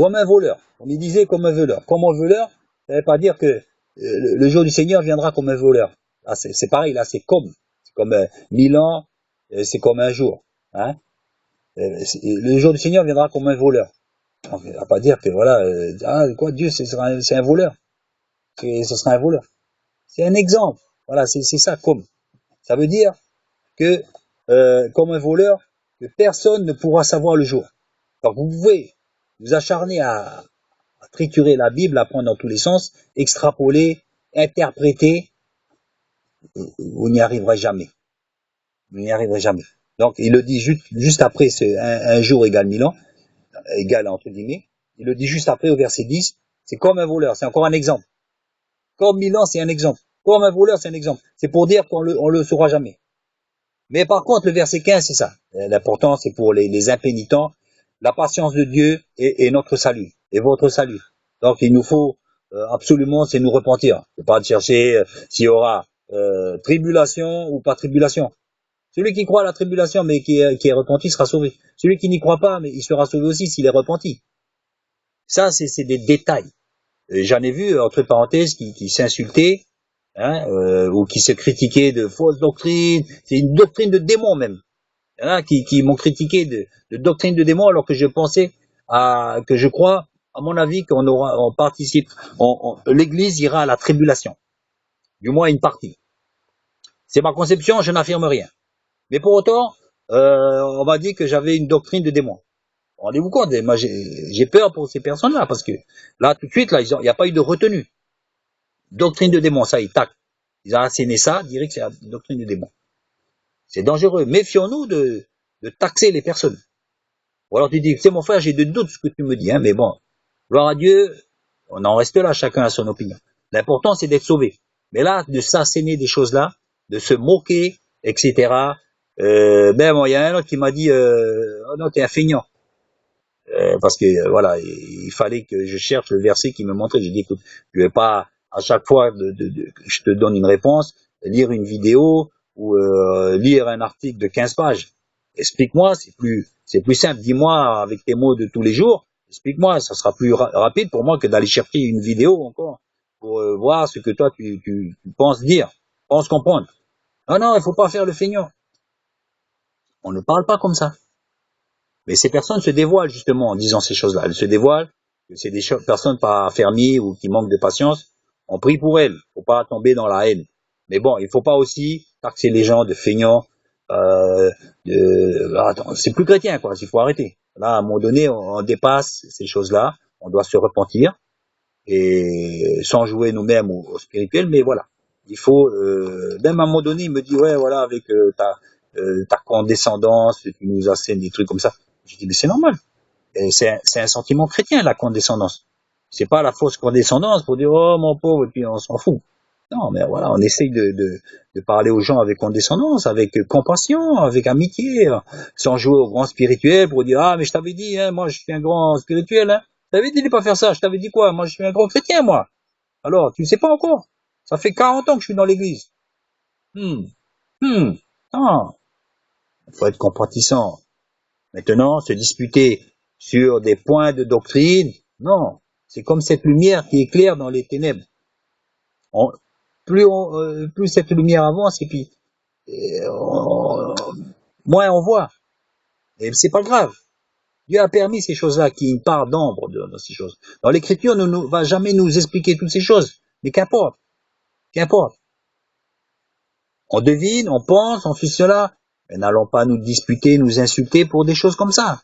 comme un voleur. On me disait comme un voleur. Comme un voleur, ça ne veut pas dire que le jour du Seigneur viendra comme un voleur. Là, c'est pareil, là, c'est comme 1000 ans, c'est comme un jour. Hein. Le jour du Seigneur viendra comme un voleur. Donc, on ne va pas dire que voilà, quoi, Dieu, c'est un voleur. Ce sera un voleur. C'est un exemple. Voilà, c'est ça, comme. Ça veut dire que, comme un voleur, que personne ne pourra savoir le jour. Donc, vous pouvez vous acharner à triturer la Bible, à prendre dans tous les sens, extrapoler, interpréter, vous n'y arriverez jamais. Vous n'y arriverez jamais. Donc, il le dit juste après, un jour égale 1000 ans, égal entre guillemets, il le dit juste après au verset 10, c'est comme un voleur, c'est encore un exemple. Comme 1000 ans, c'est un exemple. Comme un voleur, c'est un exemple. C'est pour dire qu'on le saura jamais. Mais par contre, le verset 15, c'est ça. L'important, c'est pour les impénitents, la patience de Dieu et notre salut, et votre salut. Donc, il nous faut absolument, c'est nous repentir. C'est pas de chercher s'il y aura tribulation ou pas tribulation. Celui qui croit à la tribulation, mais qui est repenti, sera sauvé. Celui qui n'y croit pas, mais il sera sauvé aussi s'il est repenti. Ça, c'est des détails. J'en ai vu, entre parenthèses, qui s'insultaient, hein, ou qui se critiquaient de fausses doctrines. C'est une doctrine de démon même. Il y en a qui m'ont critiqué de doctrine de démon alors que je pensais que je crois, à mon avis, on participe, l'Église ira à la tribulation. Du moins une partie. C'est ma conception, je n'affirme rien. Mais pour autant, on m'a dit que j'avais une doctrine de démon. Rendez-vous compte, moi j'ai peur pour ces personnes-là, parce que là, tout de suite, là, il n'y a pas eu de retenue. Doctrine de démon, ça, ils ont asséné ça, direct, c'est la doctrine de démon. C'est dangereux. Méfions-nous de taxer les personnes. Ou alors tu dis, c'est mon frère, j'ai de doutes ce que tu me dis, hein, mais bon, gloire à Dieu, on en reste là, chacun a son opinion. L'important, c'est d'être sauvé. Mais là, de s'asséner des choses-là, de se moquer, etc., bon, il y a un autre qui m'a dit, oh non, t'es un feignant. Parce que voilà, il fallait que je cherche le verset qui me montrait. J'ai dit, écoute, je vais pas à chaque fois que je te donne une réponse, lire une vidéo ou lire un article de 15 pages. Explique-moi, c'est plus simple. Dis-moi avec tes mots de tous les jours. Explique-moi, ça sera plus rapide pour moi que d'aller chercher une vidéo encore pour voir ce que toi tu penses dire, penses comprendre. Non, il faut pas faire le feignant. On ne parle pas comme ça. Mais ces personnes se dévoilent justement en disant ces choses-là. Elles se dévoilent, que c'est des personnes pas affermies ou qui manquent de patience. On prie pour elles, faut pas tomber dans la haine. Mais bon, il faut pas aussi taxer les gens de feignants. C'est plus chrétien, quoi. Il faut arrêter. Là, à un moment donné, on dépasse ces choses-là. On doit se repentir et sans jouer nous-mêmes au spirituel. Mais voilà, il faut. Même à un moment donné, il me dit ouais, voilà, avec ta condescendance, tu nous assènes des trucs comme ça. Je dis mais c'est normal. C'est un sentiment chrétien, la condescendance. C'est pas la fausse condescendance pour dire oh mon pauvre et puis on s'en fout. Non, mais voilà, on essaye de parler aux gens avec condescendance, avec compassion, avec amitié, sans jouer au grand spirituel pour dire ah mais je t'avais dit, hein, moi je suis un grand spirituel, hein. Je t'avais dit de pas faire ça, je t'avais dit quoi, moi je suis un grand chrétien moi. Alors tu sais pas encore. Ça fait 40 ans que je suis dans l'église. Non, il faut être compatissant. Maintenant, se disputer sur des points de doctrine, non. C'est comme cette lumière qui éclaire dans les ténèbres. Plus cette lumière avance et puis moins on voit. Et c'est pas grave. Dieu a permis ces choses-là, qu'il y ait une part d'ombre dans ces choses. Dans l'Écriture, ne va jamais nous expliquer toutes ces choses. Mais qu'importe. On devine, on pense, on fait cela. Mais n'allons pas nous disputer, nous insulter pour des choses comme ça.